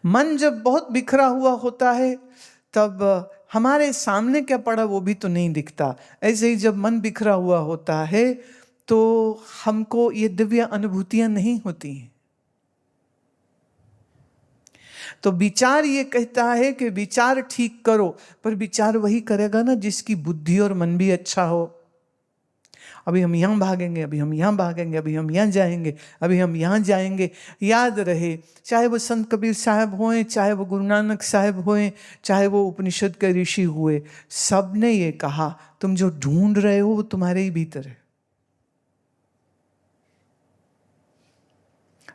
मन जब बहुत बिखरा हुआ होता है तब हमारे सामने क्या पड़ा वो भी तो नहीं दिखता। ऐसे ही जब मन बिखरा हुआ होता है तो हमको ये दिव्य अनुभूतियां नहीं होती हैं। तो विचार ये कहता है कि विचार ठीक करो, पर विचार वही करेगा ना जिसकी बुद्धि और मन भी अच्छा हो। अभी हम यहाँ भागेंगे, अभी हम यहाँ भागेंगे, अभी हम यहाँ जाएंगे, अभी हम यहाँ जाएंगे। याद रहे, चाहे वो संत कबीर साहब होएं, चाहे वो गुरु नानक साहब होएं, चाहे वो उपनिषद के ऋषि हुए, सब ने ये कहा तुम जो ढूंढ रहे हो वो तुम्हारे ही भीतर है।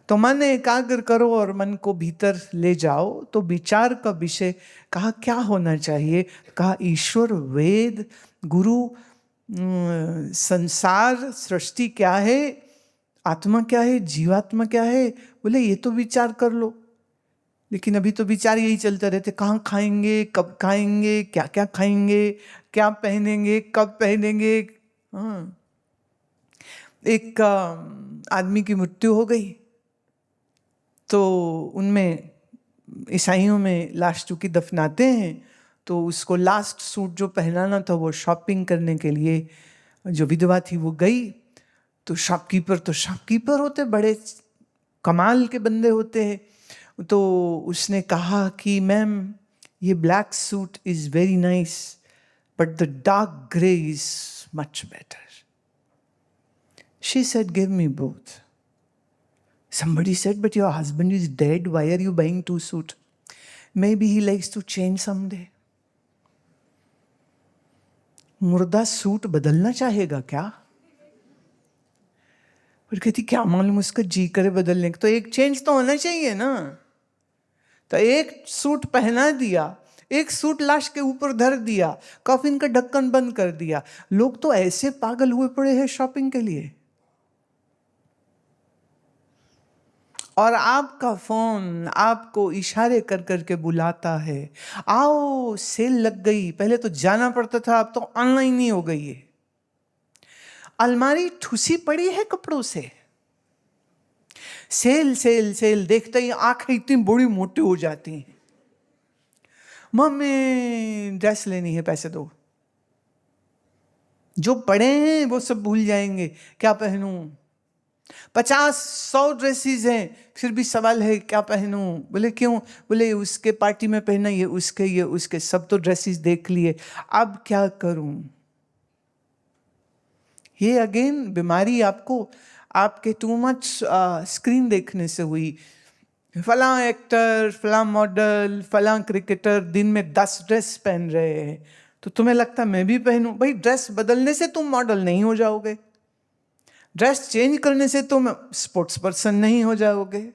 तो मन एकाग्र करो और मन को भीतर ले जाओ। तो विचार का विषय कहा क्या होना चाहिए? कहा ईश्वर, वेद, गुरु, संसार, सृष्टि क्या है, आत्मा क्या है, जीवात्मा क्या है। बोले ये तो विचार कर लो। लेकिन अभी तो विचार यही चलते रहते, कहाँ खाएंगे, कब खाएंगे, क्या क्या खाएंगे, क्या पहनेंगे, कब पहनेंगे। हाँ, एक आदमी की मृत्यु हो गई तो उनमें ईसाइयों में लाश चूंकि दफनाते हैं तो उसको लास्ट सूट जो पहनाना था वो शॉपिंग करने के लिए जो विधवा थी वो गई। तो शॉपकीपर होते, बड़े कमाल के बंदे होते हैं। तो उसने कहा कि मैम ये black suit is very nice but the dark grey is much better. She said give me both. Somebody said, but your husband is dead. Why are you buying two suits? Maybe he likes to change someday. मुर्दा suit बदलना चाहेगा क्या? पर कहती क्या मालूम उसका जी करे बदलने का। तो एक चेंज तो होना चाहिए ना। तो एक सूट पहना दिया, एक सूट लाश के ऊपर धर दिया, कॉफिन का ढक्कन बंद कर दिया। लोग तो ऐसे पागल हुए पड़े हैं शॉपिंग के लिए। और आपका फोन आपको इशारे कर करके बुलाता है, आओ सेल लग गई। पहले तो जाना पड़ता था, अब तो ऑनलाइन ही हो गई है। अलमारी ठुसी पड़ी है कपड़ों से। सेल सेल सेल देखते ही आंखें इतनी बड़ी मोटी हो जाती हैं। मम्मी ड्रेस लेनी है, पैसे दो। जो पड़े हैं वो सब भूल जाएंगे, क्या पहनूं। 50-100 ड्रेसेस हैं, फिर भी सवाल है क्या पहनूं। बोले क्यों? बोले उसके पार्टी में पहना, ये उसके सब तो ड्रेसेस देख लिए, अब क्या करूं। ये अगेन बीमारी आपको आपके टू मच स्क्रीन देखने से हुई। फलां एक्टर, फलां मॉडल, फलां क्रिकेटर दिन में 10 ड्रेस पहन रहे हैं, तो तुम्हें लगता मैं भी पहनूं। भाई ड्रेस बदलने से तुम मॉडल नहीं हो जाओगे, ड्रेस चेंज करने से तुम स्पोर्ट्स पर्सन नहीं हो जाओगे।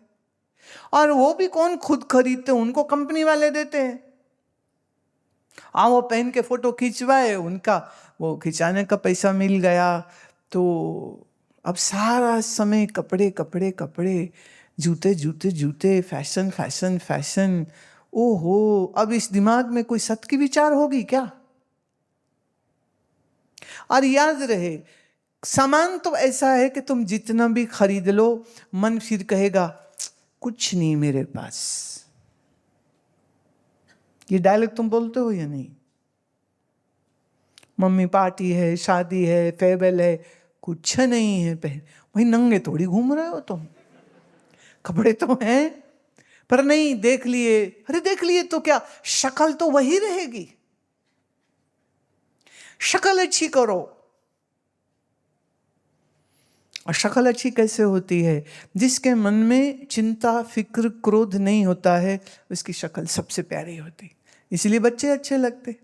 और वो भी कौन खुद खरीदते, उनको कंपनी वाले देते हैं। वो पहन के फोटो खिंचवाए, उनका वो खिंचाने का पैसा मिल गया। तो अब सारा समय कपड़े कपड़े कपड़े, जूते जूते जूते, फैशन फैशन फैशन। ओहो, अब इस दिमाग में कोई सत्य की विचार होगी क्या? और याद रहे, सामान तो ऐसा है कि तुम जितना भी खरीद लो, मन फिर कहेगा कुछ नहीं मेरे पास। ये डायलॉग तुम बोलते हो या नहीं? मम्मी पार्टी है, शादी है, फेयरवेल है, कुछ नहीं है पहन। वही नंगे थोड़ी घूम रहे हो तुम, कपड़े तो हैं पर नहीं। देख लिए, अरे देख लिए तो क्या, शक्ल तो वही रहेगी। शक्ल अच्छी करो। और शक्ल अच्छी कैसे होती है? जिसके मन में चिंता, फिक्र, क्रोध नहीं होता है, उसकी शक्ल सबसे प्यारी होती। इसलिए बच्चे अच्छे लगते।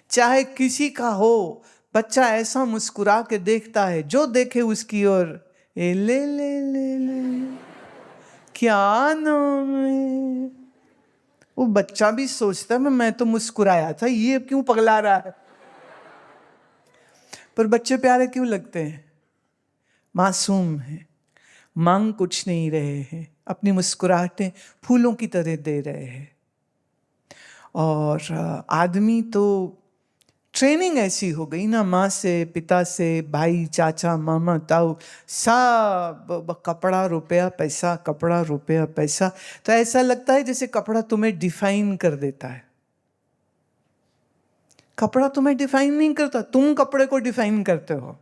चाहे किसी का हो, बच्चा ऐसा मुस्कुरा के देखता है, जो देखे उसकी ओर ले ले ले ले, क्या नाम है। वो बच्चा भी सोचता है मैं तो मुस्कुराया था, ये क्यों पगला रहा है। पर बच्चे प्यारे क्यों लगते हैं? मासूम है, मांग कुछ नहीं रहे हैं, अपनी मुस्कुराहटें फूलों की तरह दे रहे हैं। और आदमी तो ट्रेनिंग ऐसी हो गई ना, माँ से, पिता से, भाई, चाचा, मामा, ताऊ, सब कपड़ा रुपया पैसा, कपड़ा रुपया पैसा। तो ऐसा लगता है जैसे कपड़ा तुम्हें डिफाइन कर देता है। कपड़ा तुम्हें डिफाइन नहीं करता, तुम कपड़े को डिफाइन करते हो।